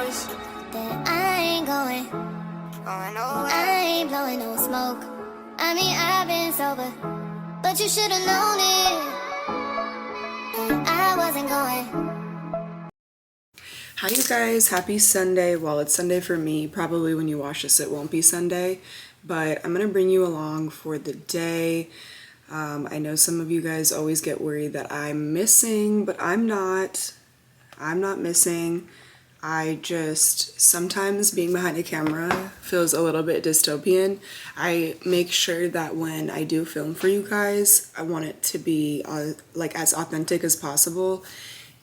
wish that I ain't going nowhere. I ain't blowing no smoke. I mean, I've been sober, but you should've known it. I wasn't going. Hi you guys, happy Sunday. Well, it's Sunday for me. Probably when you watch this it won't be Sunday, but I'm gonna bring you along for the day. I know some of you guys always get worried that I'm missing, but I'm not missing. I just, sometimes being behind a camera feels a little bit dystopian. I make sure that when I do film for you guys, I want it to be like as authentic as possible,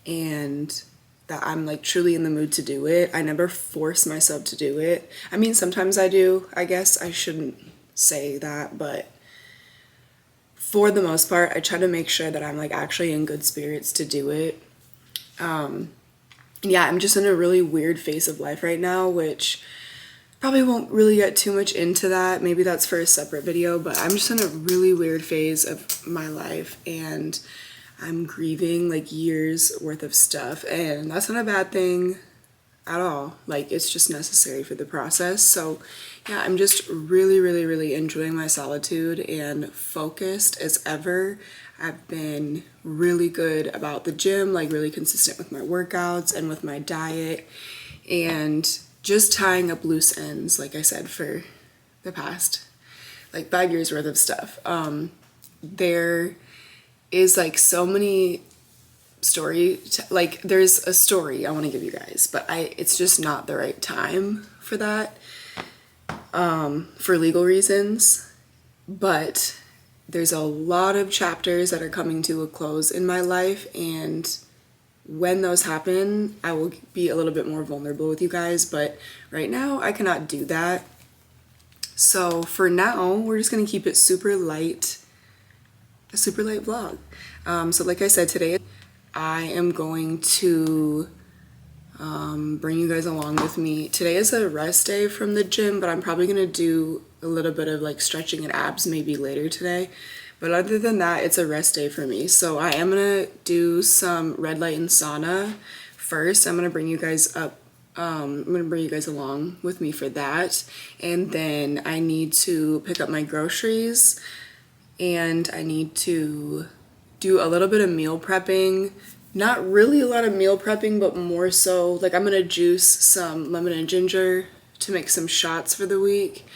and that I'm like truly in the mood to do it. I never force myself to do it. I mean, sometimes I do. I guess I shouldn't say that, but for the most part, I try to make sure that I'm like actually in good spirits to do it. Yeah, I'm just in a really weird phase of life right now, which probably won't really get too much into that. Maybe that's for a separate video, but I'm just in a really weird phase of my life, and I'm grieving like years worth of stuff, and that's not a bad thing at all. Like, it's just necessary for the process. So yeah, I'm just really enjoying my solitude and focused as ever. I've been really good about the gym, like really consistent with my workouts and with my diet, and just tying up loose ends, like I said, for the past like 5 years worth of stuff. There is like so many like there's a story I want to give you guys, but it's just not the right time for that, for legal reasons. But there's a lot of chapters that are coming to a close in my life, and when those happen, I will be a little bit more vulnerable with you guys, but right now I cannot do that. So for now, we're just gonna keep it super light, a super light vlog. So like I said, today I am going to bring you guys along with me. Today is a rest day from the gym, but I'm probably gonna do a little bit of like stretching and abs maybe later today. But other than that, it's a rest day for me. So I am gonna do some red light and sauna first. I'm gonna bring you guys up. I'm gonna bring you guys along with me for that. And then I need to pick up my groceries, and I need to do a little bit of meal prepping. Not really a lot of meal prepping, but more so like I'm gonna juice some lemon and ginger to make some shots for the week.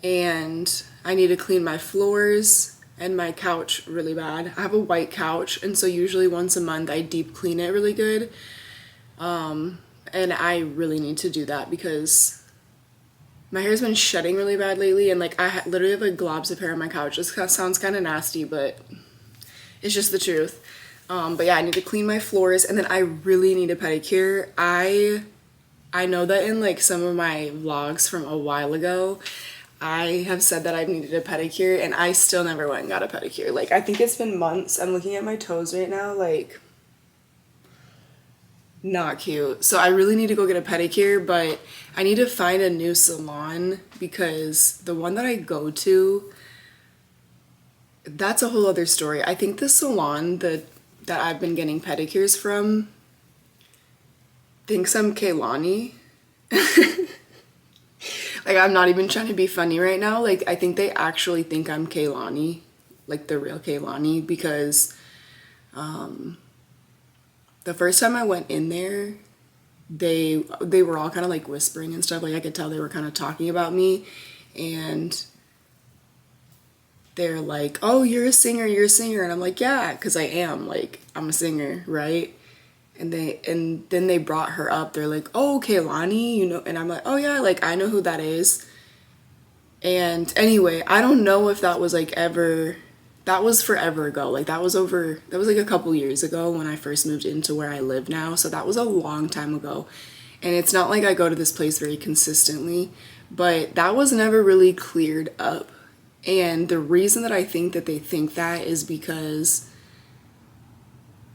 And I need to clean my floors and my couch really bad. I have a white couch, and so usually once a month I deep clean it really good. And I really need to do that because my hair's been shedding really bad lately, and like I literally have like globs of hair on my couch. This sounds kind of nasty, but it's just the truth. But yeah, I need to clean my floors, and then I really need a pedicure. I know that in like some of my vlogs from a while ago, I have said that I've needed a pedicure, and I still never went and got a pedicure. Like, I think it's been months. I'm looking at my toes right now, like, not cute. So I really need to go get a pedicure, but I need to find a new salon because the one that I go to, that's a whole other story. I think the salon that I've been getting pedicures from thinks I'm Kaylani. Like, I'm not even trying to be funny right now. Like, I think they actually think I'm Kaylani, like the real Kaylani, because the first time I went in there, they were all kind of like whispering and stuff. Like, I could tell they were kind of talking about me, and they're like, oh, you're a singer, and I'm like, yeah, because I am, like, I'm a singer, right? And then they brought her up. They're like, oh, Kaylani, you know, and I'm like, oh yeah, like I know who that is. And anyway, I don't know if that was like ever, that was forever ago. Like that was like a couple years ago when I first moved into where I live now. So that was a long time ago. And it's not like I go to this place very consistently, but that was never really cleared up. And the reason that I think that they think that is because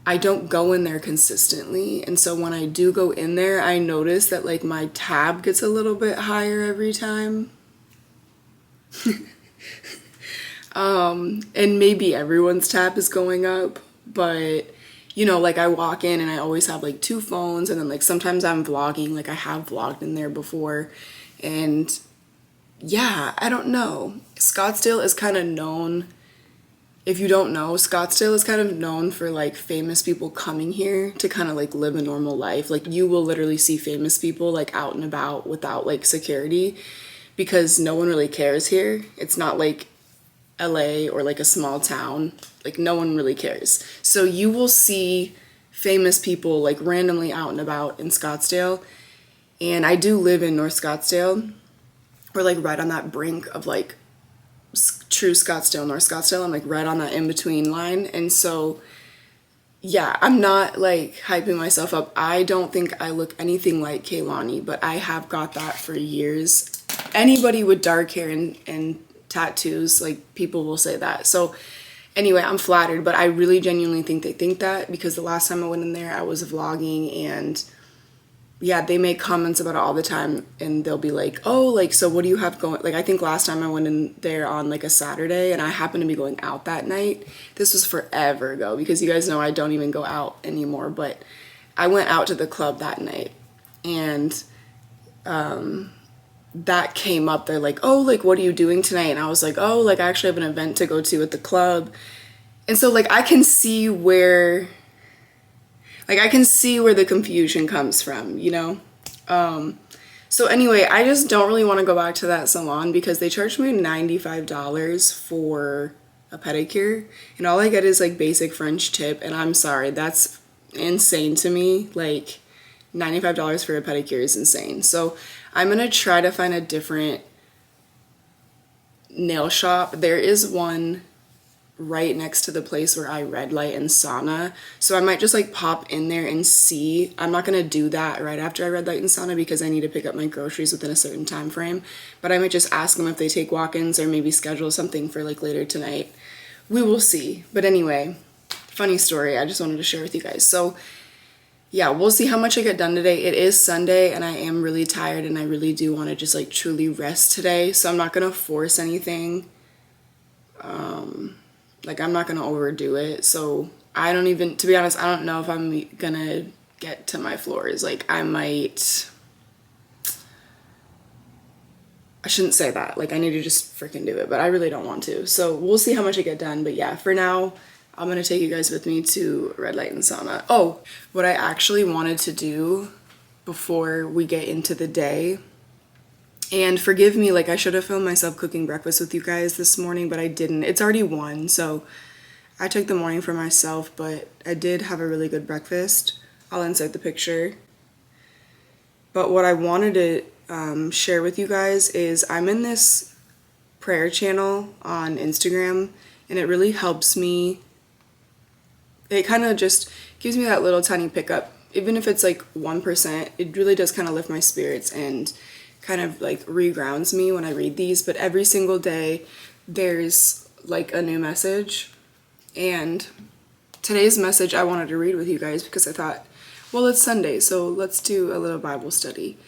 I don't go in there consistently, and so when I do go in there, I notice that like my tab gets a little bit higher every time. And maybe everyone's tab is going up, but you know, like I walk in and I always have like 2 phones, and then like sometimes I'm vlogging, like I have vlogged in there before. And yeah, I don't know. Scottsdale is kind of known, if you don't know, Scottsdale is kind of known for like famous people coming here to kind of like live a normal life. Like you will literally see famous people like out and about without like security, because no one really cares here. It's not like LA or like a small town. Like no one really cares. So you will see famous people like randomly out and about in Scottsdale. And I do live in North Scottsdale. We're like right on that brink of like true Scottsdale, North Scottsdale. I'm like right on that in-between line. And so yeah, I'm not like hyping myself up. I don't think I look anything like Kaylani, but I have got that for years. Anybody with dark hair and tattoos, like people will say that. So anyway, I'm flattered, but I really genuinely think they think that, because the last time I went in there, I was vlogging, and yeah, they make comments about it all the time, and they'll be like, oh, like, so what do you have going? Like, I think last time I went in there on like a Saturday, and I happened to be going out that night. This was forever ago, because you guys know I don't even go out anymore, but I went out to the club that night, and that came up. They're like, oh, like, what are you doing tonight? And I was like, oh, like, I actually have an event to go to at the club. And so like I can see where the confusion comes from, you know? So anyway, I just don't really want to go back to that salon, because they charged me $95 for a pedicure, and all I get is like basic French tip, and I'm sorry, that's insane to me. Like $95 for a pedicure is insane. So I'm gonna try to find a different nail shop. There is one right next to the place where I red light and sauna, so I might just like pop in there and see. I'm not gonna do that right after I red light and sauna, because I need to pick up my groceries within a certain time frame, but I might just ask them if they take walk-ins, or maybe schedule something for like later tonight. We will see. But anyway, funny story, I just wanted to share with you guys. So yeah, we'll see how much I get done today. It is Sunday, and I am really tired, and I really do want to just like truly rest today, so I'm not gonna force anything. Like I'm not gonna overdo it. So I don't even, to be honest, I don't know if I'm gonna get to my floors. Like I shouldn't say that. Like I need to just freaking do it, but I really don't want to. So we'll see how much I get done. But yeah, for now, I'm gonna take you guys with me to red light and sauna. Oh, what I actually wanted to do before we get into the day, and forgive me, like I should have filmed myself cooking breakfast with you guys this morning, but I didn't. It's already 1, so I took the morning for myself, but I did have a really good breakfast. I'll insert the picture. But what I wanted to share with you guys is I'm in this prayer channel on Instagram, and it really helps me. It kind of just gives me that little tiny pickup. Even if it's like 1%, it really does kind of lift my spirits and kind of like regrounds me when I read these. But every single day there's like a new message, and today's message I wanted to read with you guys because I thought, well, it's Sunday, so let's do a little Bible study.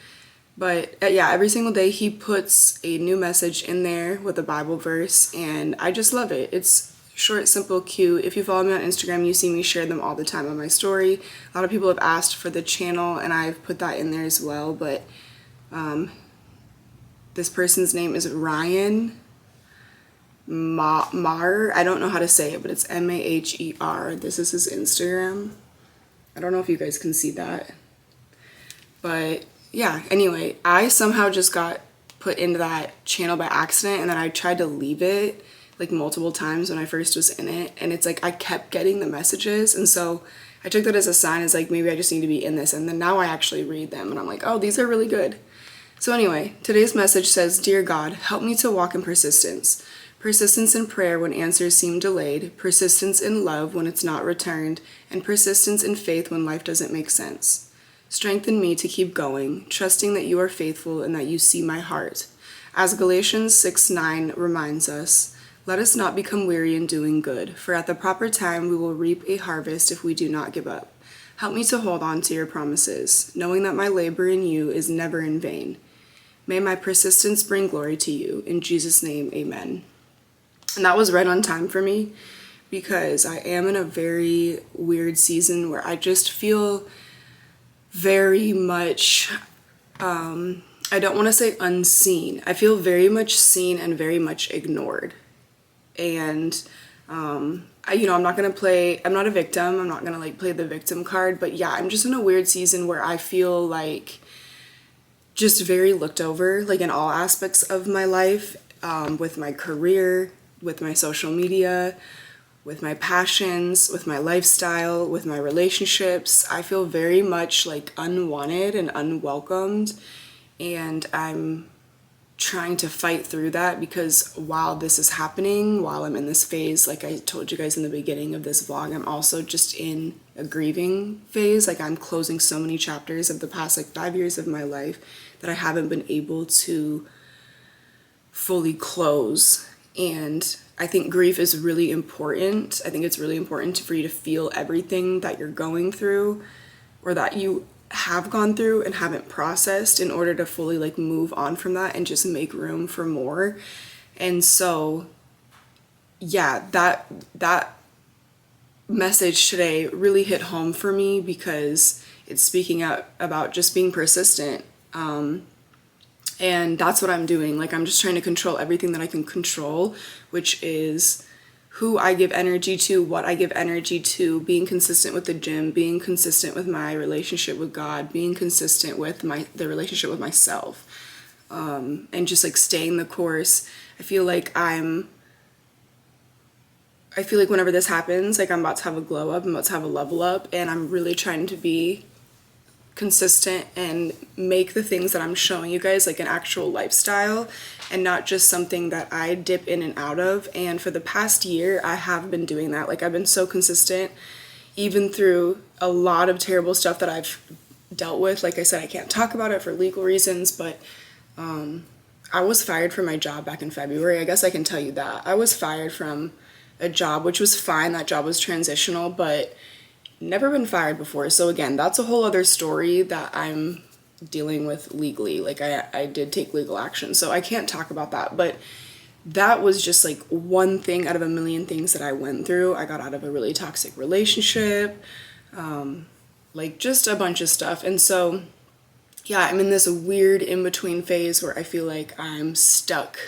But yeah, every single day he puts a new message in there with a Bible verse, and I just love it. It's short, simple, cute. If you follow me on Instagram, you see me share them all the time on my story. A lot of people have asked for the channel, and I've put that in there as well. But this person's name is Ryan Maher. I don't know how to say it, but it's Maher. This is his Instagram. I don't know if you guys can see that. But yeah, anyway, I somehow just got put into that channel by accident, and then I tried to leave it like multiple times when I first was in it, and it's like I kept getting the messages, and so I took that as a sign, as like maybe I just need to be in this, and then now I actually read them, and I'm like, oh, these are really good. So anyway, today's message says, Dear God, help me to walk in persistence. Persistence in prayer when answers seem delayed, persistence in love when it's not returned, and persistence in faith when life doesn't make sense. Strengthen me to keep going, trusting that you are faithful and that you see my heart. As Galatians 6:9 reminds us, let us not become weary in doing good, for at the proper time we will reap a harvest if we do not give up. Help me to hold on to your promises, knowing that my labor in you is never in vain. May my persistence bring glory to you. In Jesus' name, amen. And that was right on time for me, because I am in a very weird season where I just feel very much, I don't want to say unseen. I feel very much seen and very much ignored. And I'm not gonna I'm not a victim. I'm not gonna like play the victim card, but yeah, I'm just in a weird season where I feel like just very looked over, like in all aspects of my life, with my career, with my social media, with my passions, with my lifestyle, with my relationships. I feel very much like unwanted and unwelcomed, and I'm trying to fight through that because while this is happening, while I'm in this phase, like I told you guys in the beginning of this vlog, I'm also just in a grieving phase. Like I'm closing so many chapters of the past like 5 years of my life that I haven't been able to fully close. And I think grief is really important. I think it's really important for you to feel everything that you're going through or that you have gone through and haven't processed in order to fully like move on from that and just make room for more. And so yeah, that message today really hit home for me because it's speaking out about just being persistent. And that's what I'm doing. Like I'm just trying to control everything that I can control, which is who I give energy to, what I give energy to, being consistent with the gym, being consistent with my relationship with God, being consistent with the relationship with myself, and just like staying the course. I feel like whenever this happens, like I'm about to have a glow up, I'm about to have a level up, and I'm really trying to be consistent and make the things that I'm showing you guys like an actual lifestyle and not just something that I dip in and out of. And for the past year, I have been doing that. Like I've been so consistent, even through a lot of terrible stuff that I've dealt with. Like I said, I can't talk about it for legal reasons, but I was fired from my job back in February. I guess I can tell you that. I was fired from a job, which was fine. That job was transitional, but never been fired before. So again, that's a whole other story that I'm dealing with legally. Like I did take legal action, so I can't talk about that. But that was just like one thing out of a million things that I went through. I got out of a really toxic relationship, like just a bunch of stuff. And so yeah, I'm in this weird in-between phase where I feel like I'm stuck.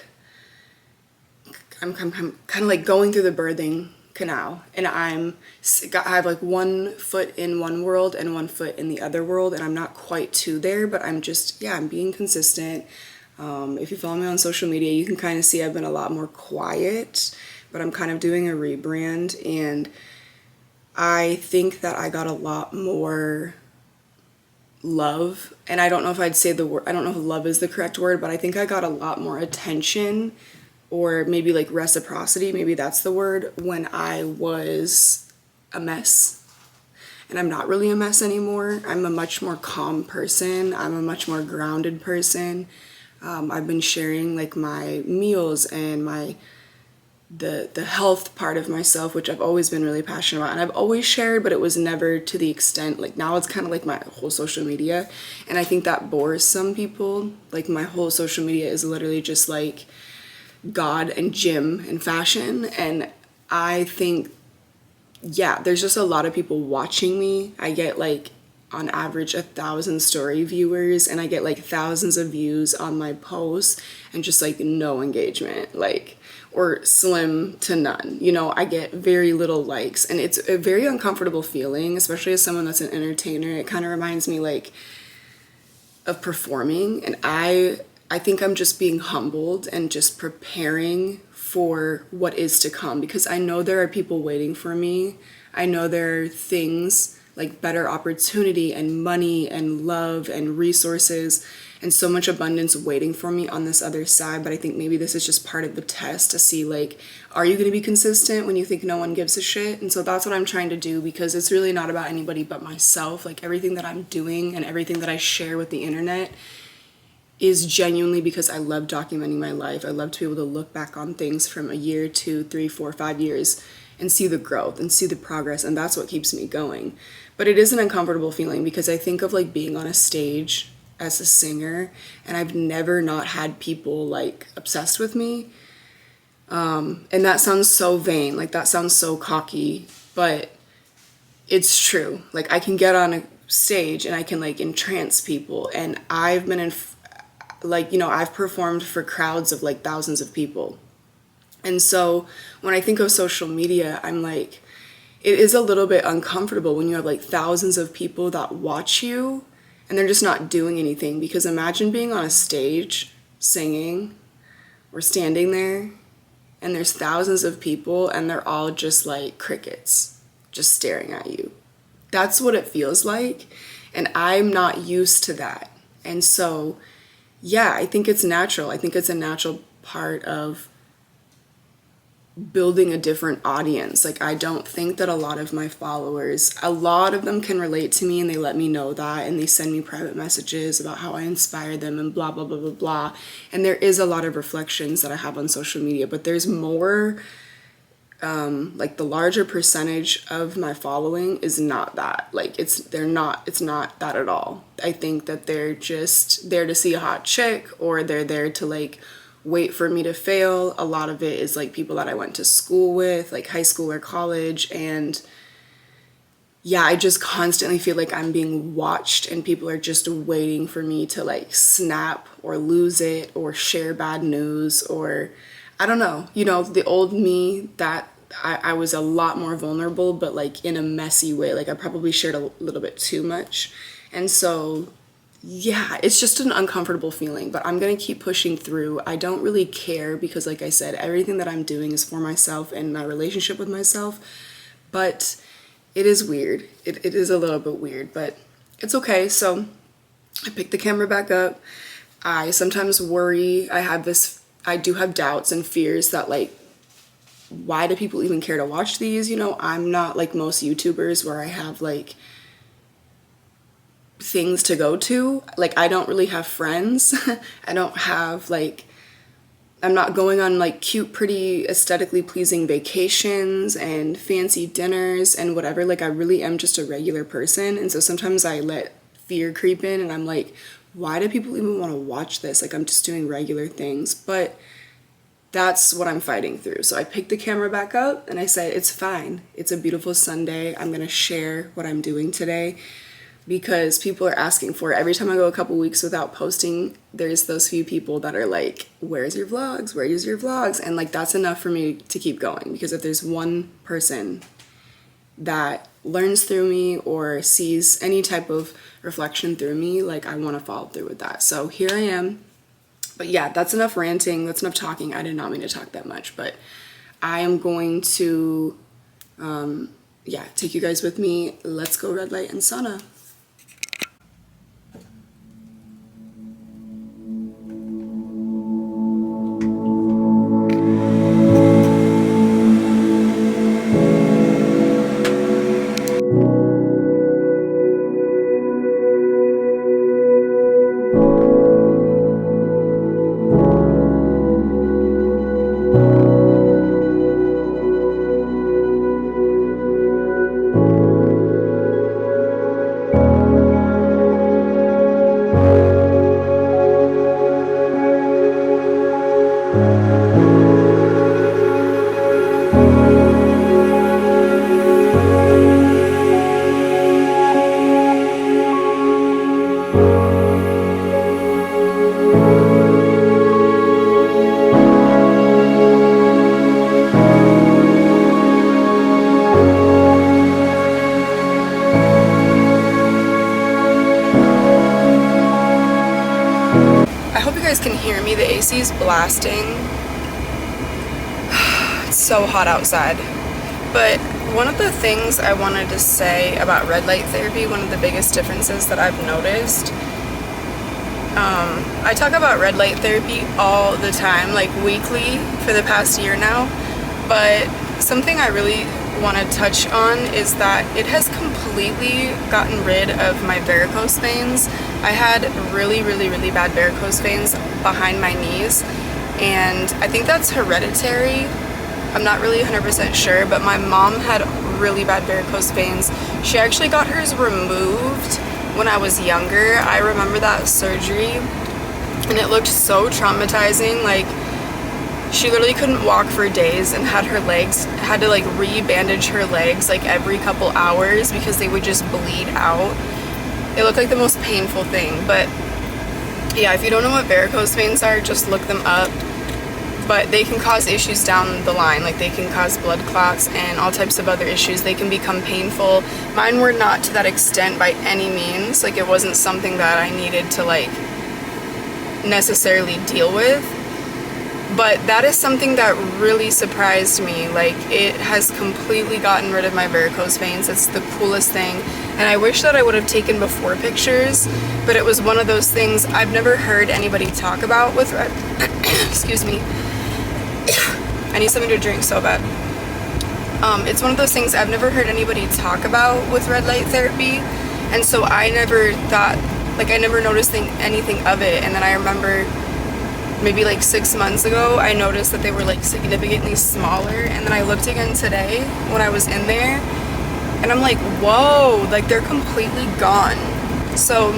I'm kind of like going through the birthing canal, and I have like 1 foot in one world and 1 foot in the other world, and I'm not quite to there, but I'm just, yeah, I'm being consistent. If you follow me on social media, you can kind of see I've been a lot more quiet, but I'm kind of doing a rebrand, and I think that I got a lot more love, and I don't know if I'd say the word, I don't know if love is the correct word, but I think I got a lot more attention, or maybe like reciprocity, maybe that's the word, when I was a mess. And I'm not really a mess anymore. I'm a much more calm person. I'm a much more grounded person. I've been sharing like my meals and the health part of myself, which I've always been really passionate about. And I've always shared, but it was never to the extent, like now it's kind of like my whole social media. And I think that bores some people. Like my whole social media is literally just like God and gym and fashion, and I think, yeah, there's just a lot of people watching me. I get like on average 1,000 story viewers, and I get like thousands of views on my posts and just like no engagement, like, or slim to none. You know, I get very little likes, and it's a very uncomfortable feeling, especially as someone that's an entertainer. It kind of reminds me like of performing, and I think I'm just being humbled and just preparing for what is to come, because I know there are people waiting for me. I know there are things like better opportunity and money and love and resources and so much abundance waiting for me on this other side. But I think maybe this is just part of the test to see, like, are you going to be consistent when you think no one gives a shit? And so that's what I'm trying to do, because it's really not about anybody but myself. Like everything that I'm doing and everything that I share with the internet is genuinely because I love documenting my life. I love to be able to look back on things from a year, 2, 3, 4, 5 years and see the growth and see the progress, and that's what keeps me going. But it is an uncomfortable feeling, because I think of like being on a stage as a singer, and I've never not had people like obsessed with me. And that sounds so vain, like that sounds so cocky, but it's true. Like I can get on a stage and I can like entrance people, and I've been in like, you know, I've performed for crowds of like thousands of people. And so when I think of social media, I'm like, it is a little bit uncomfortable when you have like thousands of people that watch you and they're just not doing anything. Because imagine being on a stage singing or standing there and there's thousands of people and they're all just like crickets, just staring at you. That's what it feels like. And I'm not used to that. And so, yeah, I think it's natural. I think it's a natural part of building a different audience. Like I don't think that a lot of my followers, a lot of them can relate to me and they let me know that, and they send me private messages about how I inspire them and blah blah blah blah blah. And there is a lot of reflections that I have on social media, but there's more like the larger percentage of my following is not that. Like it's not that at all. I think that they're just there to see a hot chick, or they're there to like wait for me to fail. A lot of it is like people that I went to school with, like high school or college. And yeah, I just constantly feel like I'm being watched and people are just waiting for me to like snap or lose it or share bad news, or I don't know, you know, the old me that I was a lot more vulnerable, but like in a messy way. Like I probably shared a little bit too much. And so yeah, it's just an uncomfortable feeling, but I'm gonna keep pushing through. I don't really care because, like I said, everything that I'm doing is for myself and my relationship with myself. But it is weird. It is a little bit weird, but it's okay. So I picked the camera back up. I sometimes worry. I do have doubts and fears that, like, why do people even care to watch these? You know, I'm not like most YouTubers where I have like things to go to. Like I don't really have friends. I don't have like, I'm not going on like cute, pretty, aesthetically pleasing vacations and fancy dinners and whatever. Like I really am just a regular person. And so sometimes I let fear creep in and I'm like, why do people even want to watch this? Like I'm just doing regular things. But that's what I'm fighting through. So I picked the camera back up and I said, it's fine. It's a beautiful Sunday. I'm going to share what I'm doing today because people are asking for it. Every time I go a couple weeks without posting, there's those few people that are like, where's your vlogs? Where's your vlogs? And like, that's enough for me to keep going, because if there's one person that learns through me or sees any type of reflection through me, like I want to follow through with that. So here I am. But yeah, that's enough ranting, that's enough talking. I did not mean to talk that much, but I am going to, take you guys with me. Let's go red light and sauna. Can hear me. The AC is blasting. It's so hot outside. But one of the things I wanted to say about red light therapy, one of the biggest differences that I've noticed, I talk about red light therapy all the time, like weekly for the past year now, but something I really want to touch on is that it has completely gotten rid of my varicose veins. I had really bad varicose veins behind my knees, and I think that's hereditary. I'm not really 100% sure, but my mom had really bad varicose veins. She actually got hers removed when I was younger. I remember that surgery, and it looked so traumatizing. Like, She literally couldn't walk for days and had to like re-bandage her legs like every couple hours because they would just bleed out. It looked like the most painful thing. But yeah, if you don't know what varicose veins are, just look them up. But they can cause issues down the line, like they can cause blood clots and all types of other issues. They can become painful. Mine were not to that extent by any means. Like, it wasn't something that I needed to like necessarily deal with. But that is something that really surprised me. Like, it has completely gotten rid of my varicose veins. It's the coolest thing. And I wish that I would have taken before pictures, but it was one of those things I've never heard anybody talk about with red excuse me. I need something to drink so bad. It's one of those things I've never heard anybody talk about with red light therapy, and so I never thought, like, I never noticed anything of it. And then I remember maybe like 6 months ago, I noticed that they were like significantly smaller, and then I looked again today when I was in there, and I'm like, whoa, like they're completely gone. So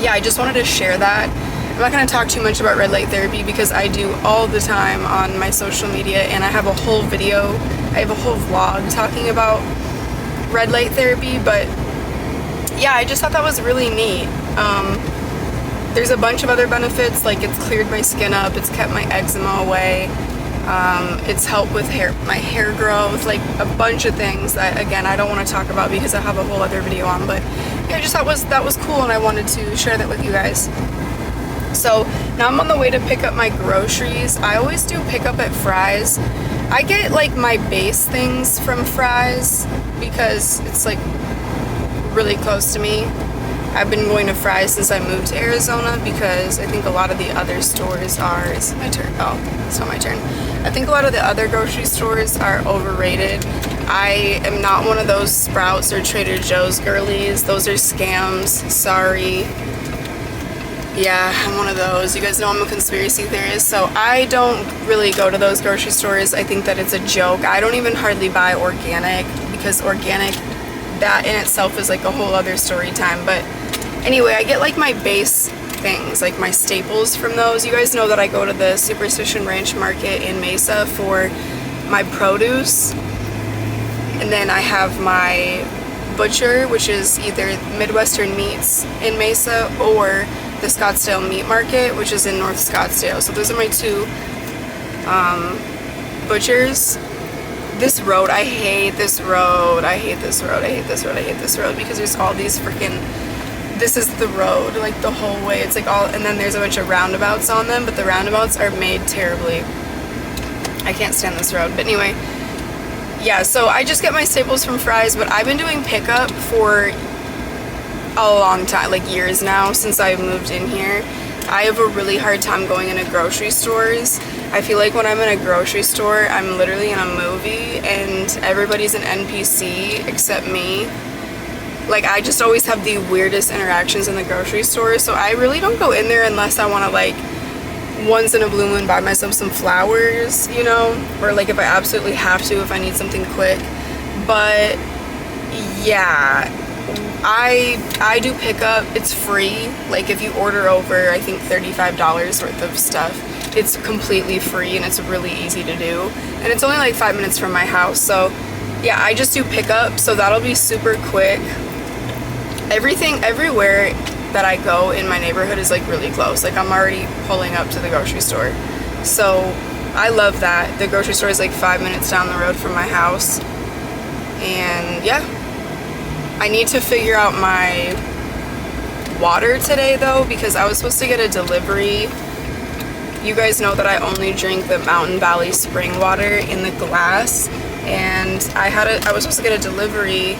yeah, I just wanted to share that. I'm not going to talk too much about red light therapy because I do all the time on my social media, and I have a whole video, I have a whole vlog talking about red light therapy. But yeah, I just thought that was really neat. There's a bunch of other benefits, like it's cleared my skin up, it's kept my eczema away, it's helped with my hair growth, like a bunch of things that, again, I don't want to talk about because I have a whole other video on. But yeah, I just thought that was cool, and I wanted to share that with you guys. So now I'm on the way to pick up my groceries. I always do pick up at Fry's. I get like my base things from Fry's because it's like really close to me. I've been going to Fry's since I moved to Arizona because I think a lot of the other stores are, is it my turn? Oh, it's not my turn. I think a lot of the other grocery stores are overrated. I am not one of those Sprouts or Trader Joe's girlies. Those are scams, sorry. Yeah, I'm one of those. You guys know I'm a conspiracy theorist, so I don't really go to those grocery stores. I think that it's a joke. I don't even hardly buy organic because organic, that in itself is like a whole other story time. But anyway, I get like my base things, like my staples from those. You guys know that I go to the Superstition Ranch Market in Mesa for my produce. And then I have my butcher, which is either Midwestern Meats in Mesa or the Scottsdale Meat Market, which is in North Scottsdale. So those are my two butchers. This road, I hate this road. I hate this road. I hate this road. I hate this road because there's all these freaking, this is the road like the whole way. It's like all, and then there's a bunch of roundabouts on them, but the roundabouts are made terribly. I can't stand this road. But anyway, yeah, so I just get my staples from Fry's, but I've been doing pickup for a long time, like years now, since I moved in here. I have a really hard time going into grocery stores. I feel like when I'm in a grocery store, I'm literally in a movie and everybody's an NPC except me. Like, I just always have the weirdest interactions in the grocery store, so I really don't go in there unless I want to, like, once in a blue moon buy myself some flowers, you know, or like if I absolutely have to, if I need something quick. But yeah, I do pick up. It's free. Like, if you order over, I think $35 worth of stuff, it's completely free and it's really easy to do, and it's only like 5 minutes from my house. So yeah, I just do pickup, so that'll be super quick. Everything everywhere that I go in my neighborhood is like really close. Like, I'm already pulling up to the grocery store, so I love that. The grocery store is like 5 minutes down the road from my house. And yeah, I need to figure out my water today though, because I was supposed to get a delivery. You guys know that I only drink the Mountain Valley spring water in the glass, and I was supposed to get a delivery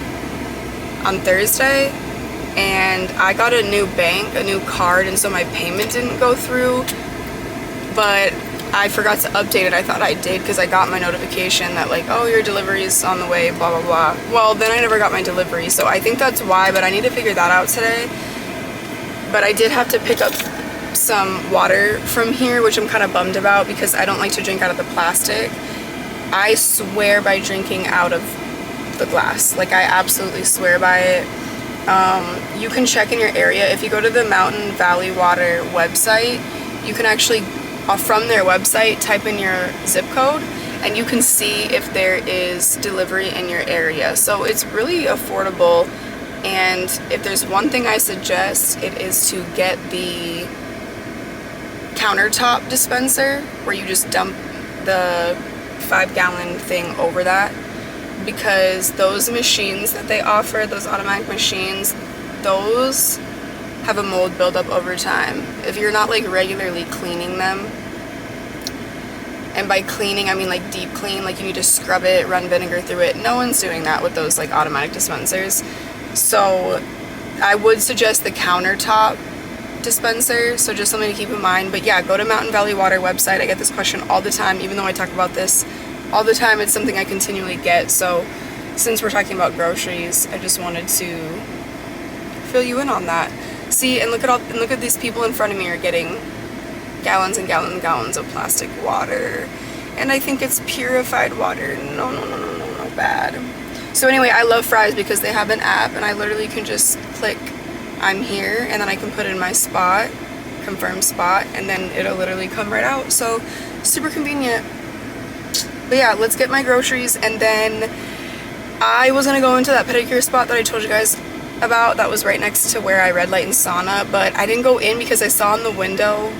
on Thursday, and I got a new bank, a new card, and so my payment didn't go through, but I forgot to update it. I thought I did because I got my notification that like, oh, your delivery's on the way, blah blah blah. Well, then I never got my delivery, so I think that's why, but I need to figure that out today. But I did have to pick up some water from here, which I'm kind of bummed about because I don't like to drink out of the plastic. I swear by drinking out of the glass. Like, I absolutely swear by it. You can check in your area. If you go to the Mountain Valley Water website, you can actually from their website, type in your zip code, and you can see if there is delivery in your area. So it's really affordable, and if there's one thing I suggest, it is to get the countertop dispenser where you just dump the 5-gallon thing over that, because those machines that they offer, those automatic machines, those have a mold buildup over time. If you're not like regularly cleaning them, and by cleaning I mean like deep clean, like you need to scrub it, run vinegar through it. No one's doing that with those like automatic dispensers. So I would suggest the countertop dispenser, so just something to keep in mind. But yeah, go to Mountain Valley Water website. I get this question all the time, even though I talk about this all the time. It's something I continually get. So since we're talking about groceries, I just wanted to fill you in on that. See, and look at these people in front of me are getting gallons and gallons and gallons of plastic water, and I think it's purified water. No, bad. So anyway, I love Fry's because they have an app, and I literally can just click I'm here, and then I can put in my spot, confirm spot, and then it'll literally come right out. So super convenient. But yeah, let's get my groceries, and then I was gonna go into that pedicure spot that I told you guys about that was right next to where I red light and sauna, but I didn't go in because I saw in the window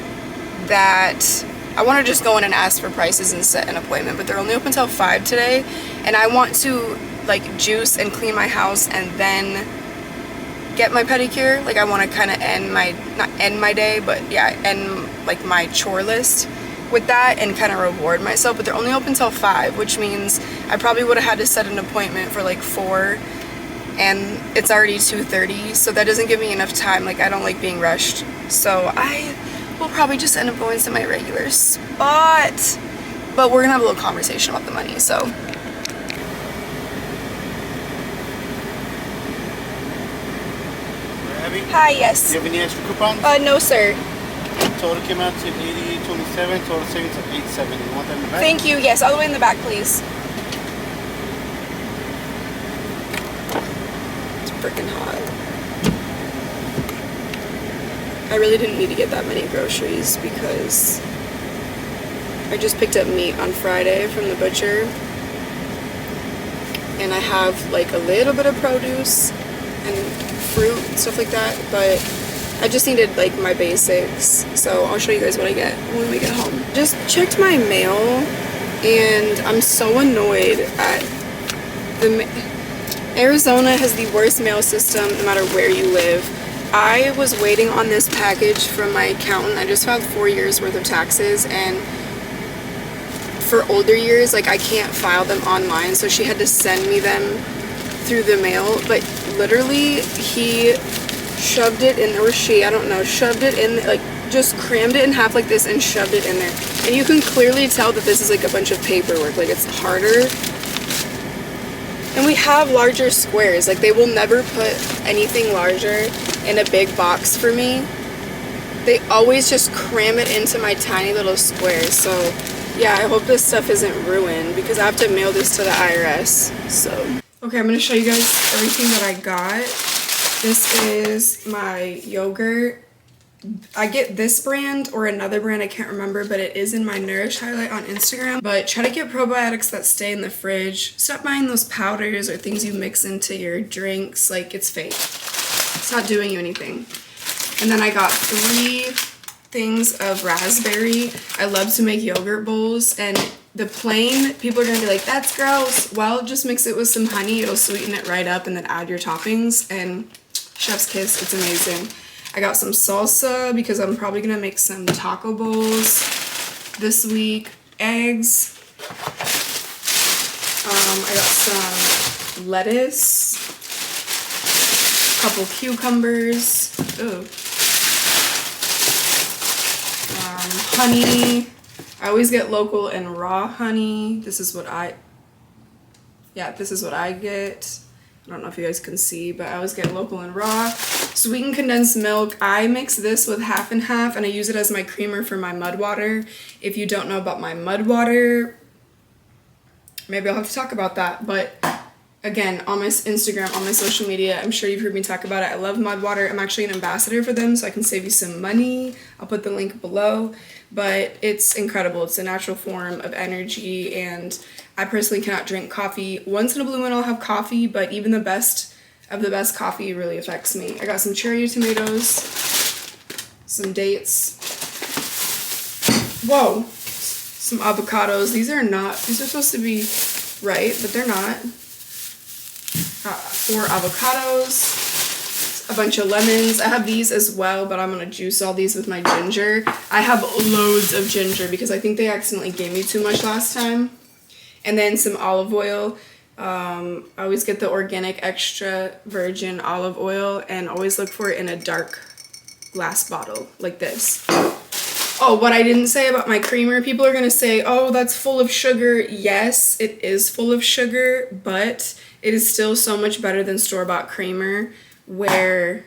that I want to just go in and ask for prices and set an appointment, but they're only open till 5 today, and I want to like juice and clean my house and then get my pedicure. Like I want to kind of not end my day, but yeah, end like my chore list with that and kind of reward myself. But they're only open till 5, which means I probably would have had to set an appointment for like 4, and it's already 2:30, so that doesn't give me enough time. Like I don't like being rushed, so I will probably just end up going to my regular spot. But we're gonna have a little conversation about the money. So hi, yes. Do you have any extra coupons? No sir. Total came out to 80.27, total savings of 8.70. You want that in the back? Thank you. Yes, all the way in the back, please. It's freaking hot. I really didn't need to get that many groceries because I just picked up meat on Friday from the butcher, and I have like a little bit of produce and fruit and stuff like that, but I just needed like my basics. So I'll show you guys what I get when we get home. Just checked my mail, and I'm so annoyed at Arizona has the worst mail system no matter where you live. I was waiting on this package from my accountant. I just filed 4 years worth of taxes, and for older years, like I can't file them online, so she had to send me them through the mail. But literally he shoved it in, or she, I don't know, shoved it in, like just crammed it in half like this and shoved it in there. And you can clearly tell that this is like a bunch of paperwork, like it's harder. And we have larger squares, like they will never put anything larger in a big box for me. They always just cram it into my tiny little squares. So yeah, I hope this stuff isn't ruined because I have to mail this to the IRS. So okay, I'm gonna show you guys everything that I got. This is my yogurt. I get this brand or another brand, I can't remember, but it is in my Nourish highlight on Instagram. But try to get probiotics that stay in the fridge. Stop buying those powders or things you mix into your drinks. Like, it's fake. It's not doing you anything. And then I got 3 things of raspberry. I love to make yogurt bowls, and the plain, people are gonna be like, that's gross. Well, just mix it with some honey. It'll sweeten it right up, and then add your toppings, and chef's kiss, it's amazing. I got some salsa because I'm probably gonna make some taco bowls this week. Eggs. I got some lettuce, a couple cucumbers, honey. I always get local and raw honey. This is what I get. I don't know if you guys can see, but I always get local and raw. Sweetened condensed milk. I mix this with half and half, and I use it as my creamer for my mud water. If you don't know about my mud water, maybe I'll have to talk about that, but again, on my Instagram, on my social media. I'm sure you've heard me talk about it. I love Mud Water. I'm actually an ambassador for them, so I can save you some money. I'll put the link below. But it's incredible. It's a natural form of energy, and I personally cannot drink coffee. Once in a blue moon I'll have coffee, but even the best of the best coffee really affects me. I got some cherry tomatoes, some dates. Whoa! Some avocados. These are supposed to be right, but they're not. 4 avocados, a bunch of lemons. I have these as well, but I'm gonna juice all these with my ginger. I have loads of ginger because I think they accidentally gave me too much last time. And then some olive oil. I always get the organic extra virgin olive oil, and always look for it in a dark glass bottle like this. Oh, what I didn't say about my creamer, people are gonna say, oh, that's full of sugar. Yes, it is full of sugar, but it is still so much better than store-bought creamer where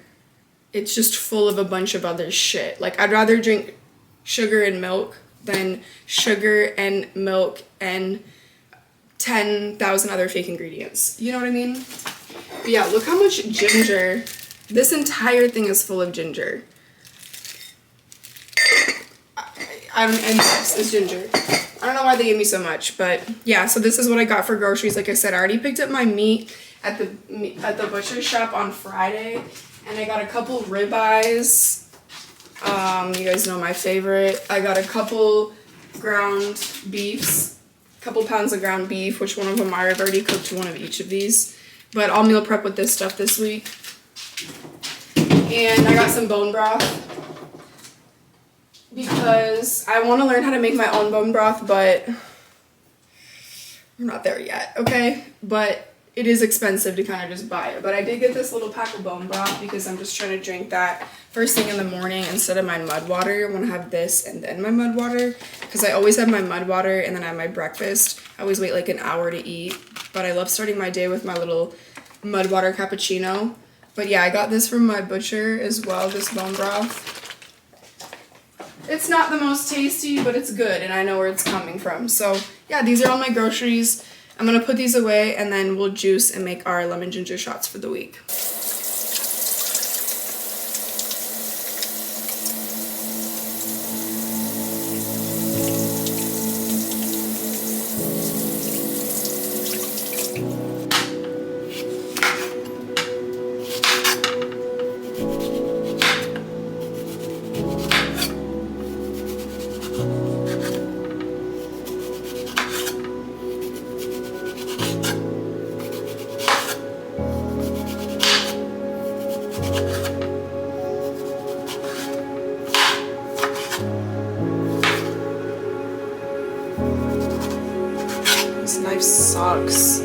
it's just full of a bunch of other shit. Like, I'd rather drink sugar and milk than sugar and milk and 10,000 other fake ingredients. You know what I mean? But yeah, look how much ginger. This entire thing is full of ginger. And this is ginger. I don't know why they gave me so much, but yeah, so this is what I got for groceries. Like I said, I already picked up my meat at the butcher shop on Friday, and I got a couple ribeyes. You guys know my favorite. I got a couple ground beefs, a couple pounds of ground beef, which one of them I've already cooked one of each of these. But I'll meal prep with this stuff this week. And I got some bone broth, because I want to learn how to make my own bone broth, but we're not there yet, okay? But it is expensive to kind of just buy it. But I did get this little pack of bone broth because I'm just trying to drink that first thing in the morning instead of my mud water. I want to have this and then my mud water, because I always have my mud water and then I have my breakfast. I always wait like an hour to eat, but I love starting my day with my little mud water cappuccino. But yeah, I got this from my butcher as well, this bone broth. It's not the most tasty, but it's good, and I know where it's coming from. So yeah, these are all my groceries. I'm gonna put these away, and then we'll juice and make our lemon ginger shots for the week. This knife sucks.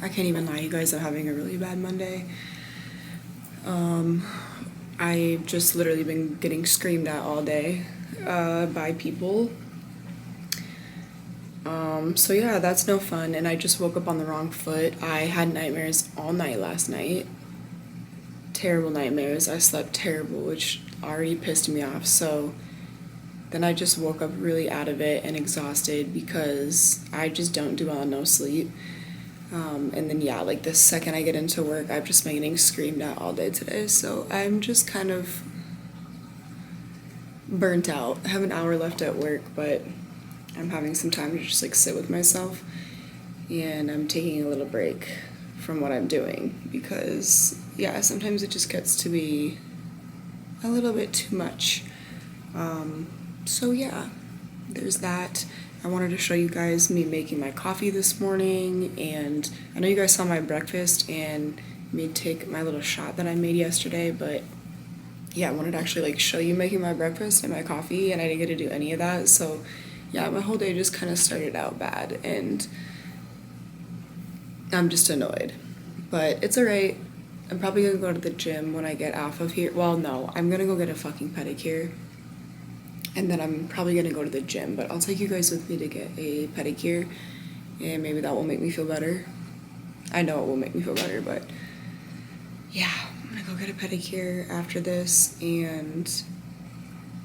I can't even lie, you guys, I'm having a really bad Monday. I've just literally been getting screamed at all day by people. So yeah, that's no fun, and I just woke up on the wrong foot. I had nightmares all night last night. Terrible nightmares. I slept terrible, which already pissed me off. So then I just woke up really out of it and exhausted because I just don't do well on no sleep. And then yeah, like the second I get into work, I've just been getting screamed at all day today. So I'm just kind of burnt out. I have an hour left at work, but I'm having some time to just like sit with myself, and I'm taking a little break from what I'm doing because yeah, sometimes it just gets to be a little bit too much. So yeah, there's that. I wanted to show you guys me making my coffee this morning, and I know you guys saw my breakfast and me take my little shot that I made yesterday, but yeah, I wanted to actually like show you making my breakfast and my coffee, and I didn't get to do any of that. So yeah, my whole day just kind of started out bad, and I'm just annoyed, but it's alright. I'm probably gonna go to the gym when I get off of here. Well, no, I'm gonna go get a fucking pedicure, and then I'm probably gonna go to the gym, but I'll take you guys with me to get a pedicure, and maybe that will make me feel better. I know it will make me feel better, but yeah, I'm gonna go get a pedicure after this, and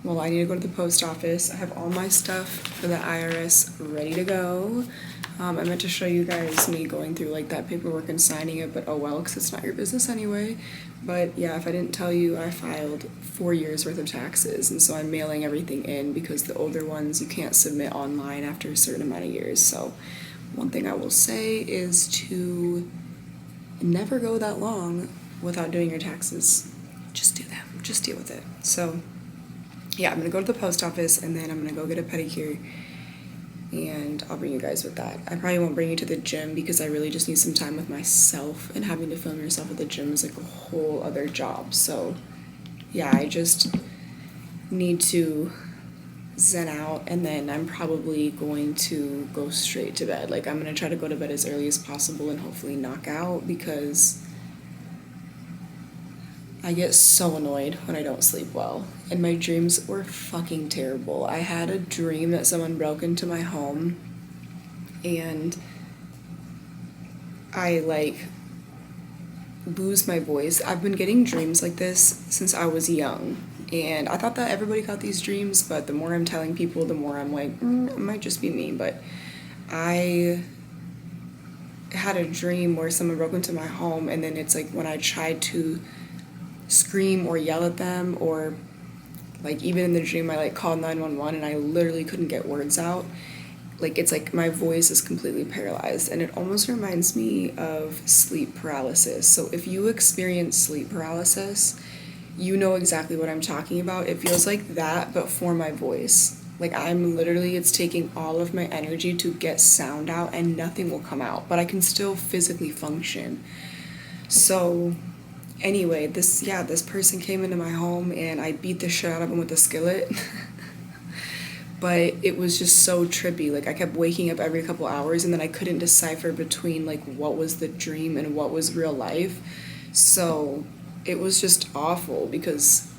well, I need to go to the post office. I have all my stuff for the IRS ready to go. I meant to show you guys me going through like that paperwork and signing it, but oh well, because it's not your business anyway. But yeah, if I didn't tell you, I filed 4 years worth of taxes, and so I'm mailing everything in because the older ones you can't submit online after a certain amount of years. So one thing I will say is to never go that long without doing your taxes. Just do them. Just deal with it. So yeah, I'm gonna go to the post office, and then I'm gonna go get a pedicure, and I'll bring you guys with that. I probably won't bring you to the gym because I really just need some time with myself, and having to film yourself at the gym is like a whole other job. So yeah, I just need to zen out, and then I'm probably going to go straight to bed. Like I'm gonna try to go to bed as early as possible and hopefully knock out, because I get so annoyed when I don't sleep well, and my dreams were fucking terrible. I had a dream that someone broke into my home, and I like lose my voice. I've been getting dreams like this since I was young, and I thought that everybody got these dreams, but the more I'm telling people, the more I'm like, it might just be me. But I had a dream where someone broke into my home, and then it's like when I tried to scream or yell at them, or like even in the dream I like called 911 and I literally couldn't get words out. Like it's like my voice is completely paralyzed, and it almost reminds me of sleep paralysis. So if you experience sleep paralysis, you know exactly what I'm talking about. It feels like that, but for my voice. Like I'm literally, it's taking all of my energy to get sound out and nothing will come out, but I can still physically function. So anyway, this person came into my home and I beat the shit out of him with a skillet. But it was just so trippy. Like I kept waking up every couple hours and then I couldn't decipher between like what was the dream and what was real life. So it was just awful because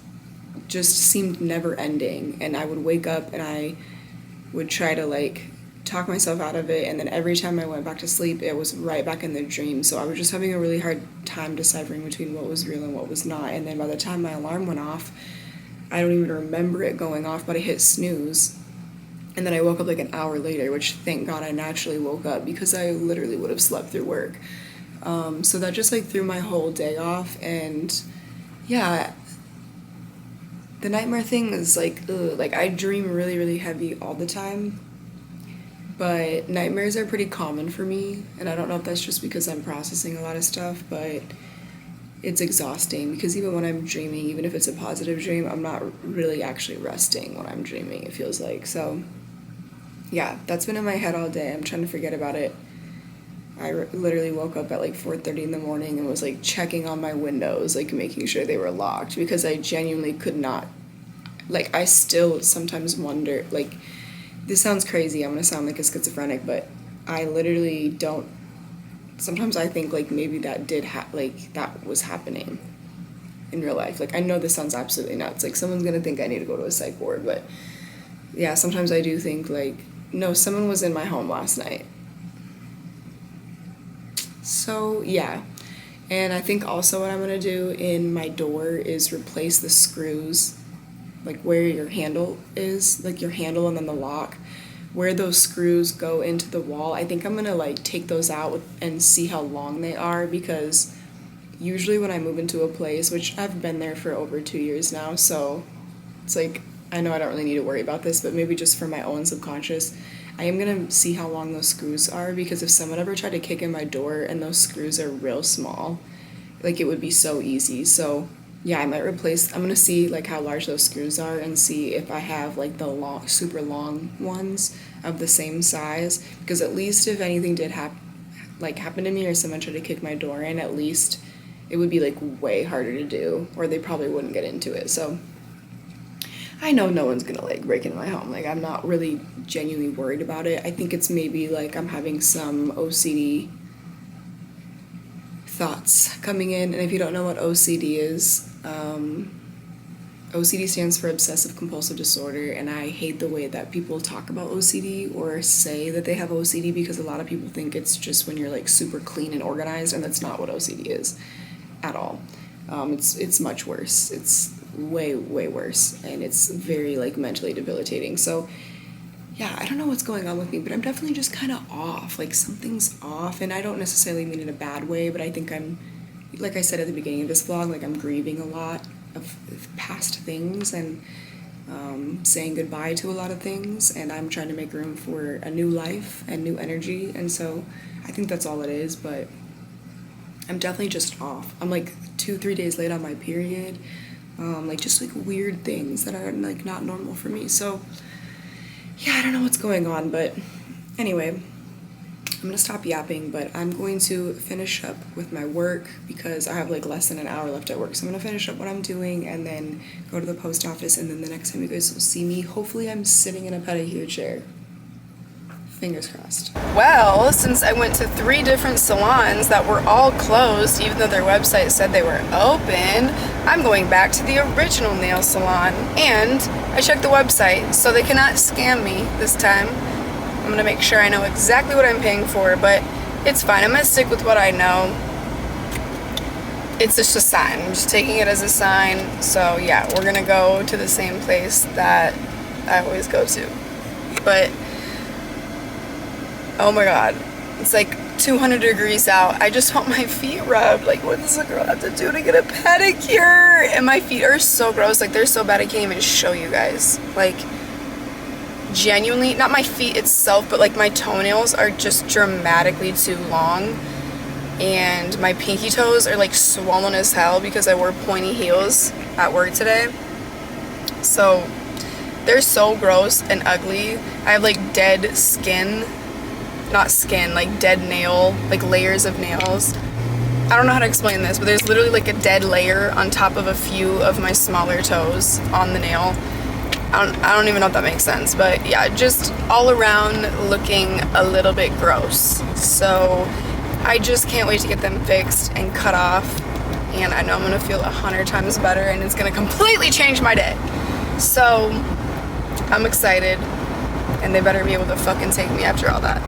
it just seemed never ending, and I would wake up and I would try to like talk myself out of it, and then every time I went back to sleep it was right back in the dream. So I was just having a really hard time deciphering between what was real and what was not. And then by the time my alarm went off, I don't even remember it going off, but I hit snooze. And then I woke up like an hour later, which thank God I naturally woke up because I literally would have slept through work. So that just like threw my whole day off. And yeah, the nightmare thing is like, ugh, like I dream really, really heavy all the time. But nightmares are pretty common for me. And I don't know if that's just because I'm processing a lot of stuff, but it's exhausting because even when I'm dreaming, even if it's a positive dream, I'm not really actually resting when I'm dreaming, it feels like. So yeah, that's been in my head all day. I'm trying to forget about it. I literally woke up at like 4:30 in the morning and was like checking on my windows, like making sure they were locked, because I genuinely could not, like I still sometimes wonder, like this sounds crazy, I'm gonna sound like a schizophrenic, but I literally don't, sometimes I think like maybe that that was happening in real life. Like I know this sounds absolutely nuts, like someone's gonna think I need to go to a psych ward, but yeah, sometimes I do think like, no, someone was in my home last night. So yeah, and I think also what I'm gonna do in my door is replace the screws, like where your handle is, like your handle and then the lock, where those screws go into the wall. I think I'm gonna like take those out and see how long they are, because usually when I move into a place, which I've been there for over 2 years now, so it's like, I know I don't really need to worry about this, but maybe just for my own subconscious, I am gonna see how long those screws are, because if someone ever tried to kick in my door and those screws are real small, like it would be so easy. So yeah, I might replace, I'm gonna see like how large those screws are and see if I have like the long, super long ones of the same size, because at least if anything did happen to me or someone tried to kick my door in, at least it would be like way harder to do, or they probably wouldn't get into it. So I know no one's gonna like break into my home. Like I'm not really genuinely worried about it. I think it's maybe like I'm having some OCD thoughts coming in. And if you don't know what OCD is, OCD stands for obsessive compulsive disorder, and I hate the way that people talk about OCD or say that they have OCD, because a lot of people think it's just when you're like super clean and organized, and that's not what OCD is at all. It's much worse. It's way worse, and it's very like mentally debilitating. So yeah, I don't know what's going on with me, but I'm definitely just kind of off. Like something's off, and I don't necessarily mean in a bad way, but I think I'm, like I said at the beginning of this vlog, like I'm grieving a lot of past things and saying goodbye to a lot of things, and I'm trying to make room for a new life and new energy. And so I think that's all it is, but I'm definitely just off. I'm like 2-3 days late on my period. Like just like weird things that are like not normal for me. So yeah, I don't know what's going on, but anyway, I'm gonna stop yapping, but I'm going to finish up with my work because I have like less than an hour left at work. So I'm gonna finish up what I'm doing and then go to the post office, and then the next time you guys will see me, hopefully I'm sitting in a pedicure chair. Fingers crossed. Well, since I went to 3 different salons that were all closed, even though their website said they were open, I'm going back to the original nail salon. And I checked the website, so they cannot scam me this time. I'm gonna make sure I know exactly what I'm paying for, but it's fine. I'm gonna stick with what I know. It's just a sign. I'm just taking it as a sign. So yeah, we're gonna go to the same place that I always go to. But oh my god, it's like 200 degrees out. I just want my feet rubbed. Like, what does a girl have to do to get a pedicure? And my feet are so gross. Like, they're so bad I can't even show you guys. Like, genuinely, not my feet itself, but like my toenails are just dramatically too long. And my pinky toes are like swollen as hell because I wore pointy heels at work today. So they're so gross and ugly. I have like dead skin, not skin, like dead nail, like layers of nails. I don't know how to explain this, but there's literally like a dead layer on top of a few of my smaller toes on the nail. I don't even know if that makes sense, but yeah, just all around looking a little bit gross. So I just can't wait to get them fixed and cut off, and I know I'm gonna feel 100 times better, and it's gonna completely change my day. So I'm excited, and they better be able to fucking take me after all that.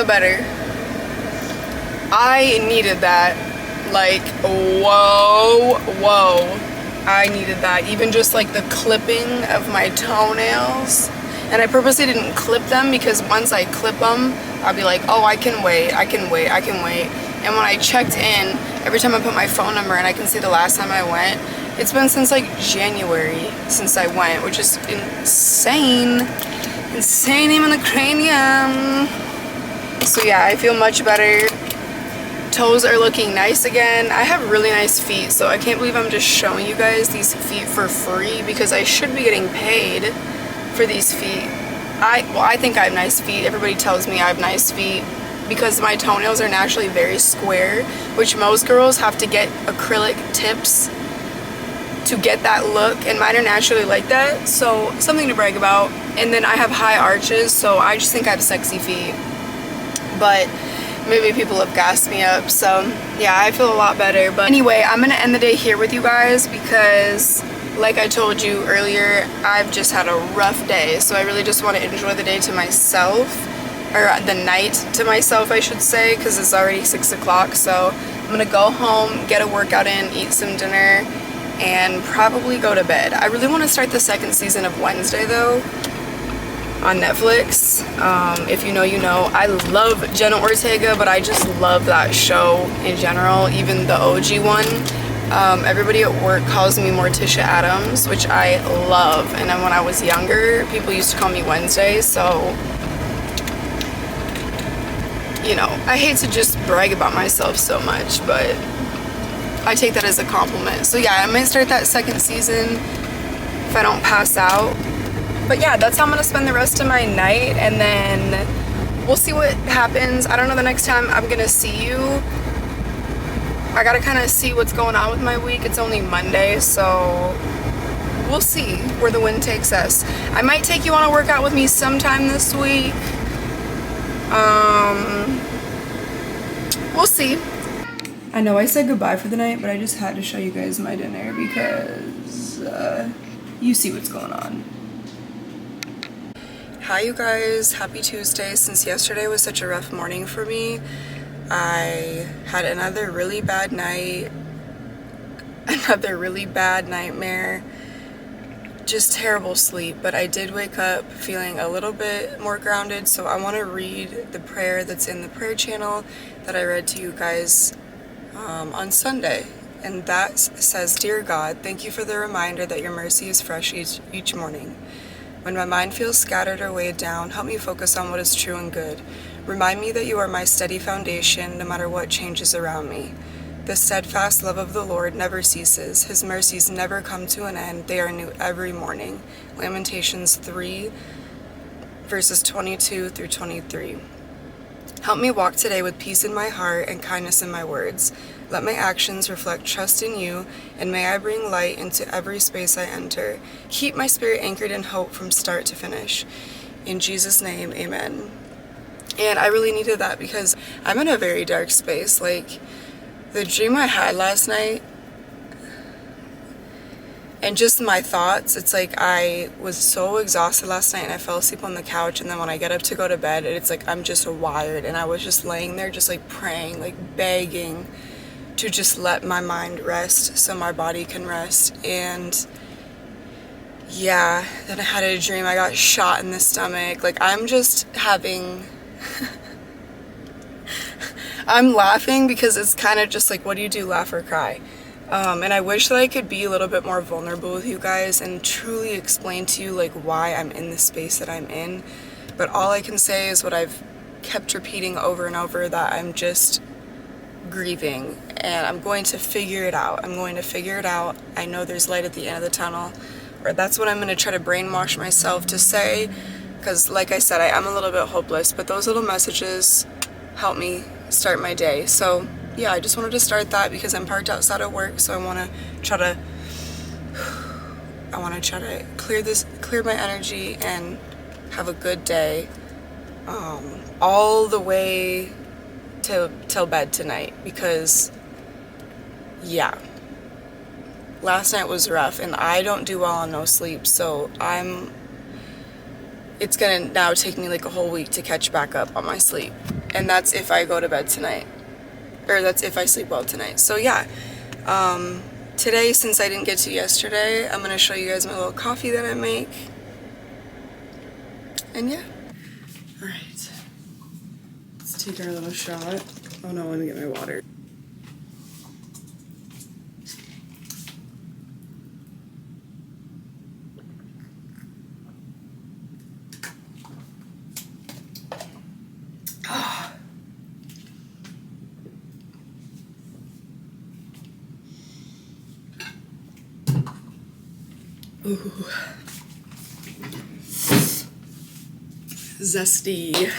feel better. I needed that. Like, whoa. I needed that. Even just like the clipping of my toenails. And I purposely didn't clip them because once I clip them, I'll be like, oh, I can wait. And when I checked in, every time I put my phone number and I can see the last time I went, it's been since like January since I went, which is insane. Insane in the cranium. So yeah, I feel much better. Toes are looking nice again. I have really nice feet, so I can't believe I'm just showing you guys these feet for free because I should be getting paid for these feet. I think I have nice feet. Everybody tells me I have nice feet because my toenails are naturally very square, which most girls have to get acrylic tips to get that look, and mine are naturally like that, so something to brag about. And then I have high arches, so I just think I have sexy feet. But maybe people have gassed me up, so yeah, I feel a lot better. But anyway, I'm gonna end the day here with you guys because like I told you earlier, I've just had a rough day, so I really just want to enjoy the day to myself, or the night to myself I should say, because it's already 6 o'clock. So I'm gonna go home, get a workout in, eat some dinner, and probably go to bed. I really want to start the second season of Wednesday though on Netflix. If you know, you know. I love Jenna Ortega, but I just love that show in general, even the OG one. Everybody at work calls me Morticia Adams, which I love, and then when I was younger, people used to call me Wednesday, so, you know, I hate to just brag about myself so much, but I take that as a compliment. So yeah, I might start that second season if I don't pass out. But yeah, that's how I'm gonna spend the rest of my night, and then we'll see what happens. I don't know the next time I'm gonna see you. I gotta kind of see what's going on with my week. It's only Monday, so we'll see where the wind takes us. I might take you on a workout with me sometime this week. We'll see. I know I said goodbye for the night, but I just had to show you guys my dinner because you see what's going on. Hi you guys, happy Tuesday. Since yesterday was such a rough morning for me, I had another really bad night, another really bad nightmare, just terrible sleep, but I did wake up feeling a little bit more grounded, so I want to read the prayer that's in the prayer channel that I read to you guys on Sunday. And that says, "Dear God, thank you for the reminder that your mercy is fresh each morning. When my mind feels scattered or weighed down, help me focus on what is true and good. Remind me that you are my steady foundation, no matter what changes around me. The steadfast love of the Lord never ceases. His mercies never come to an end. They are new every morning." Lamentations 3, verses 22 through 23. Help me walk today with peace in my heart and kindness in my words. Let my actions reflect trust in you, and may I bring light into every space I enter. Keep my spirit anchored in hope from start to finish. In Jesus' name, amen. And I really needed that because I'm in a very dark space. Like, the dream I had last night and just my thoughts, it's like I was so exhausted last night and I fell asleep on the couch, and then when I get up to go to bed, it's like I'm just wired, and I was just laying there just like praying, like begging to just let my mind rest so my body can rest. And yeah, then I had a dream I got shot in the stomach. Like, I'm just having I'm laughing because it's kind of just like, what do you do, laugh or cry? And I wish that I could be a little bit more vulnerable with you guys and truly explain to you like why I'm in the space that I'm in. But all I can say is what I've kept repeating over and over, that I'm just grieving, and I'm going to figure it out. I'm going to figure it out. I know there's light at the end of the tunnel, or that's what I'm going to try to brainwash myself to say, because like I said, I am a little bit hopeless, but those little messages help me start my day. So yeah, I just wanted to start that because I'm parked outside of work, so I want to try to clear my energy and have a good day all the way till bed tonight, because yeah, last night was rough and I don't do well on no sleep, so it's gonna now take me like a whole week to catch back up on my sleep. And that's if I go to bed tonight. Or that's if I sleep well tonight. So yeah, today, since I didn't get to yesterday, I'm gonna show you guys my little coffee that I make. And yeah. Alright. Let's take our little shot. Oh no, let me get my water. Ooh. Zesty.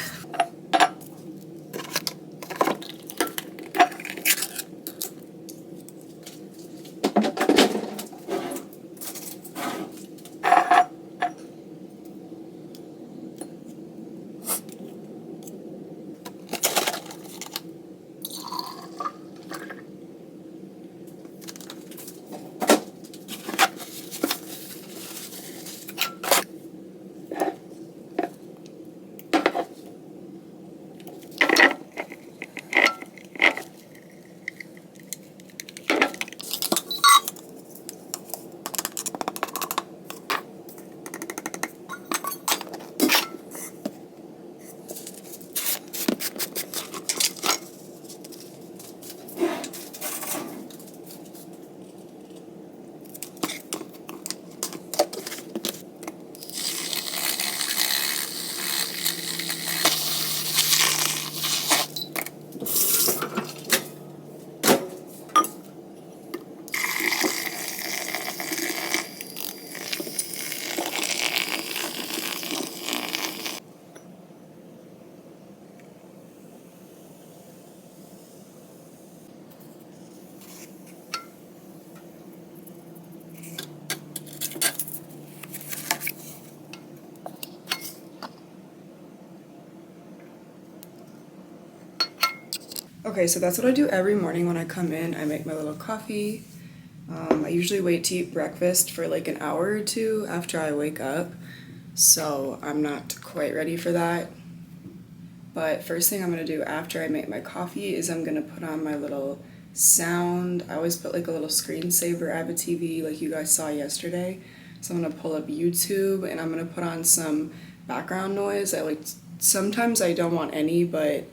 Okay, so that's what I do every morning when I come in. I make my little coffee. I usually wait to eat breakfast for like an hour or two after I wake up, so I'm not quite ready for that. But first thing I'm gonna do after I make my coffee is I'm gonna put on my little sound. I always put like a little screensaver. I have a TV like you guys saw yesterday, so I'm gonna pull up YouTube and I'm gonna put on some background noise. Sometimes I don't want any, but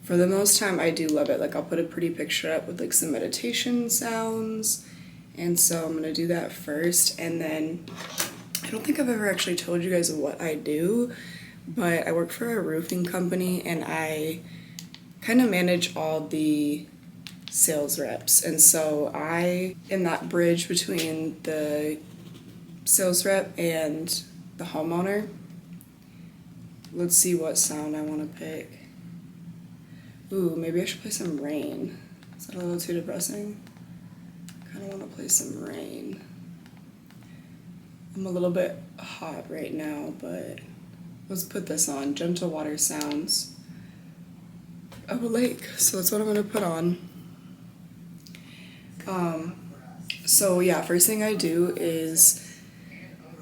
for the most time, I do love it. Like, I'll put a pretty picture up with like some meditation sounds. And so I'm gonna do that first. And then, I don't think I've ever actually told you guys what I do, but I work for a roofing company and I kind of manage all the sales reps. And so I am that bridge between the sales rep and the homeowner. Let's see what sound I wanna pick. Ooh, maybe I should play some rain. Is that a little too depressing? I kind of want to play some rain. I'm a little bit hot right now, but let's put this on. Gentle water sounds of a lake. So that's what I'm going to put on. So yeah, first thing I do is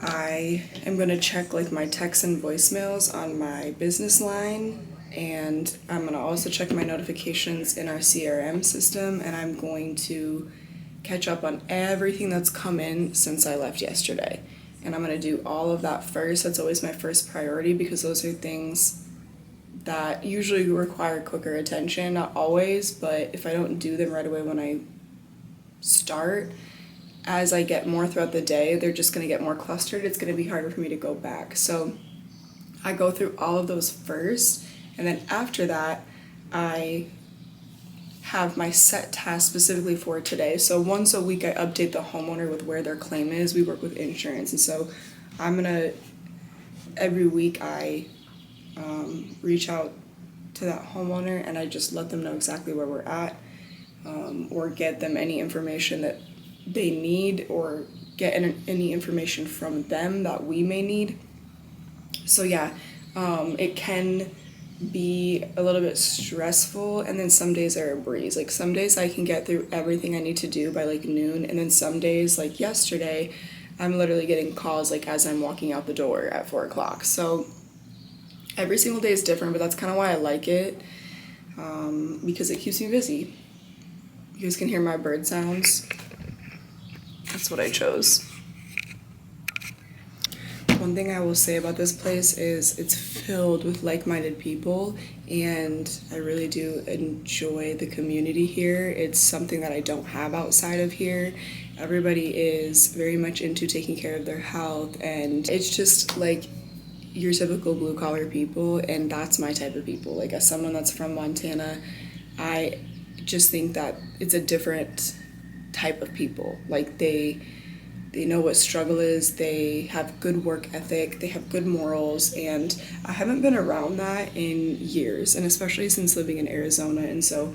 I am going to check like my texts and voicemails on my business line. And I'm going to also check my notifications in our CRM system, and I'm going to catch up on everything that's come in since I left yesterday. And I'm going to do all of that first. That's always my first priority because those are things that usually require quicker attention. Not always, but if I don't do them right away when I start, as I get more throughout the day, they're just going to get more clustered. It's going to be harder for me to go back. So I go through all of those first. And then after that, I have my set task specifically for today. So once a week, I update the homeowner with where their claim is. We work with insurance. And so every week I reach out to that homeowner and I just let them know exactly where we're at, or get them any information that they need, or get any information from them that we may need. So yeah, it can be a little bit stressful, and then some days are a breeze. Like some days I can get through everything I need to do by like noon, and then some days like yesterday I'm literally getting calls like as I'm walking out the door at 4 o'clock. So every single day is different, but that's kind of why I like it, because it keeps me busy. You guys can hear my bird sounds. That's what I chose. One thing I will say about this place is it's filled with like-minded people, and I really do enjoy the community here. It's something that I don't have outside of here. Everybody is very much into taking care of their health, and it's just like your typical blue-collar people, and that's my type of people. Like, as someone that's from Montana, I just think that it's a different type of people. Like, they know what struggle is, they have good work ethic, they have good morals, and I haven't been around that in years, and especially since living in Arizona. And so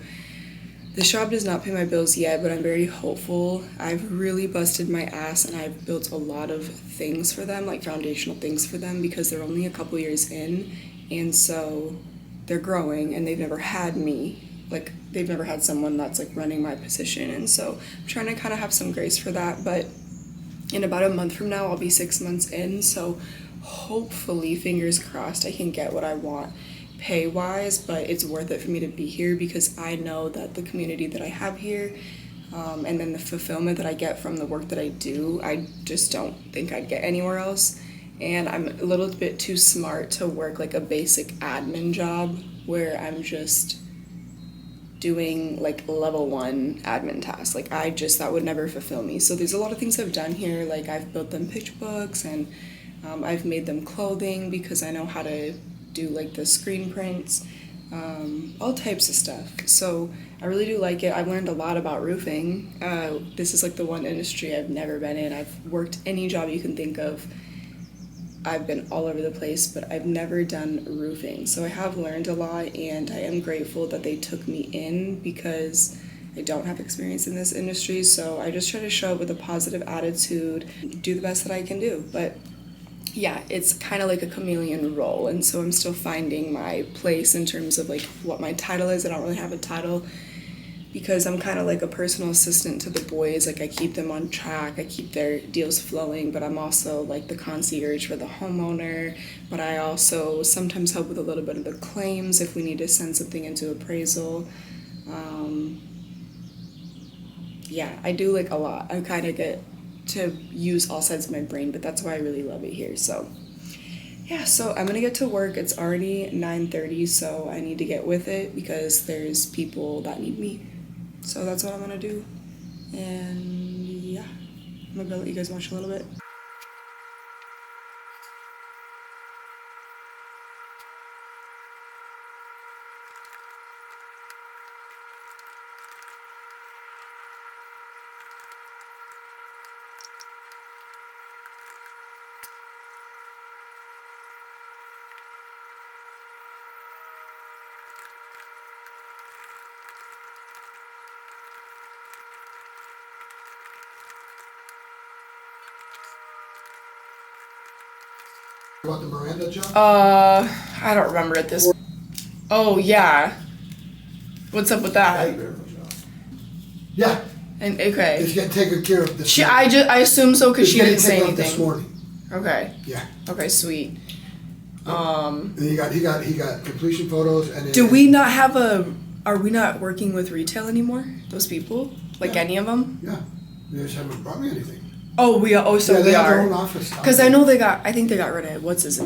the shop does not pay my bills yet, but I'm very hopeful. I've really busted my ass, and I've built a lot of things for them, like foundational things for them, because they're only a couple years in, and so they're growing, and they've never had me. Like, they've never had someone that's like running my position, and so I'm trying to kind of have some grace for that. But in about a month from now, I'll be 6 months in, so hopefully, fingers crossed, I can get what I want pay-wise, but it's worth it for me to be here because I know that the community that I have here, and then the fulfillment that I get from the work that I do, I just don't think I'd get anywhere else. And I'm a little bit too smart to work like a basic admin job where I'm just doing like level 1 admin tasks. Like, that would never fulfill me. So there's a lot of things I've done here. Like, I've built them picture books, and I've made them clothing because I know how to do like the screen prints, all types of stuff. So I really do like it. I've learned a lot about roofing. This is like the one industry I've never been in. I've worked any job you can think of. I've been all over the place, but I've never done roofing. So I have learned a lot, and I am grateful that they took me in because I don't have experience in this industry. So I just try to show up with a positive attitude, do the best that I can do. But yeah, it's kind of like a chameleon role, and so I'm still finding my place in terms of like what my title is. I don't really have a title because I'm kind of like a personal assistant to the boys. Like, I keep them on track, I keep their deals flowing, but I'm also like the concierge for the homeowner. But I also sometimes help with a little bit of the claims if we need to send something into appraisal. Yeah, I do like a lot. I kind of get to use all sides of my brain, but that's why I really love it here. So yeah, so I'm gonna get to work. It's already 9:30, so I need to get with it because there's people that need me. So that's what I'm gonna do. And yeah, I'm gonna let you guys watch a little bit. About the Miranda job? I don't remember it this. Oh yeah. What's up with that? Yeah. And okay. It's getting taken care of this I assume so because she didn't say anything. This morning. Okay. Yeah. Okay, sweet. And he got completion photos and. Do we not have Are we not working with retail anymore? Those people, like Yeah. any of them? Yeah. They just haven't brought me anything. Oh, we are. Oh, so yeah, they we have are. their own office. Because I know I think they got rid of what's his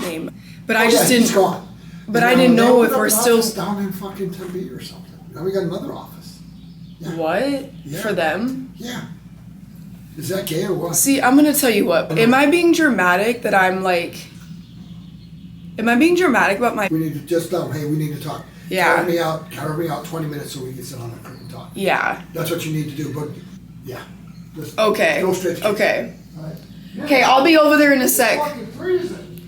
name, but I just didn't. He's gone. But I didn't know if we're we're still down in fucking Tempe or something. Now we got another office. Yeah. What Yeah. for them? Yeah. Is that gay or what? See, I'm gonna tell you what. Am I being dramatic that I'm like? Am I being dramatic about my? We need to just tell them, hey, we need to talk. Yeah. Carve me out 20 minutes so we can sit on a creek and talk. Yeah. That's what you need to do, but yeah. Just Okay. Go straight to Okay. All right. Okay, I'll be over there in a sec. It's fucking freezing.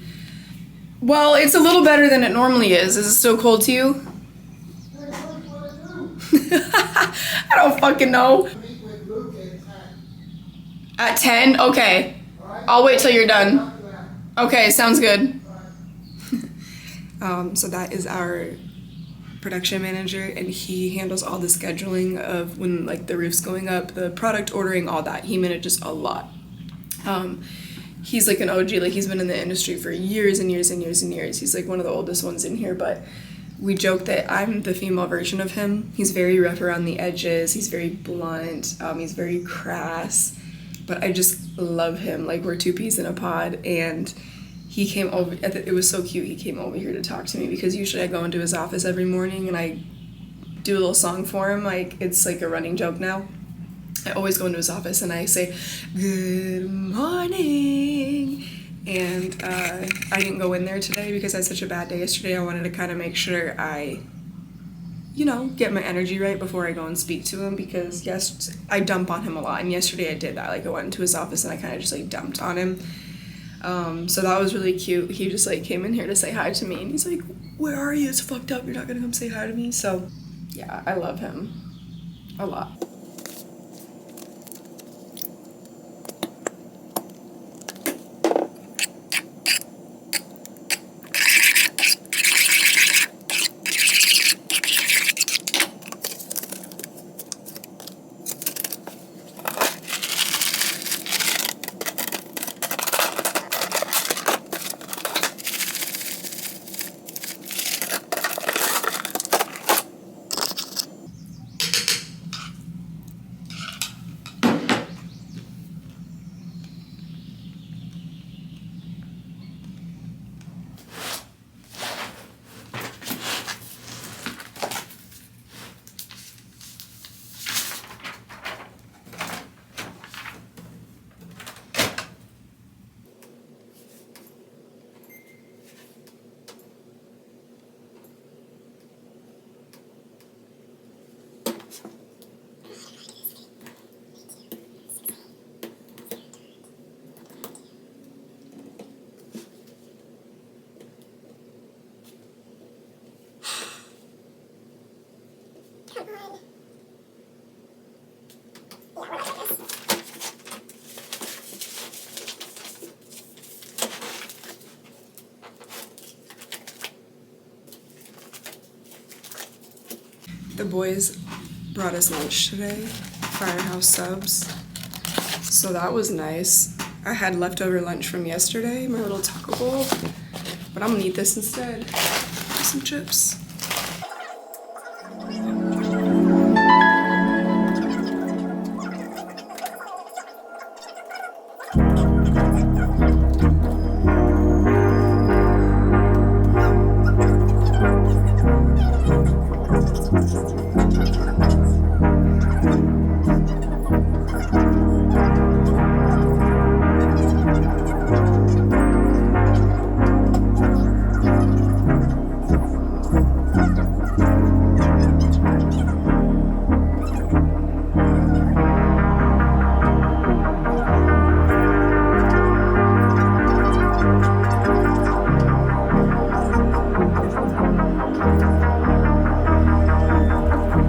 Well, it's a little better than it normally is. Is it still cold to you? Hey, what do I do? I don't fucking know. Meet with Luke At at 10. 10? Okay. All right? I'll wait till you're done. After that. Okay, sounds good. All right. So that is our production manager, and he handles all the scheduling of when like the roof's going up, the product ordering, all that. He manages a lot. He's like an OG, like he's been in the industry for years and years and years and years. He's like one of the oldest ones in here, but we joke that I'm the female version of him. He's very rough around the edges, he's very blunt, he's very crass, but I just love him. Like, we're two peas in a pod. And he came over, it was so cute, he came over here to talk to me, because usually I go into his office every morning and I do a little song for him. Like, it's like a running joke now. I always go into his office and I say, "Good morning." And I didn't go in there today because I had such a bad day yesterday. I wanted to kind of make sure I, get my energy right before I go and speak to him, because yes, I dump on him a lot. And yesterday I did that. Like, I went into his office and I kind of just like dumped on him. So that was really cute. He just like came in here to say hi to me, and he's like, "Where are you? It's fucked up. You're not gonna come say hi to me." So yeah, I love him a lot. The boys brought us lunch today, Firehouse Subs, so that was nice. I had leftover lunch from yesterday, my little taco bowl, but I'm gonna eat this instead. Some chips.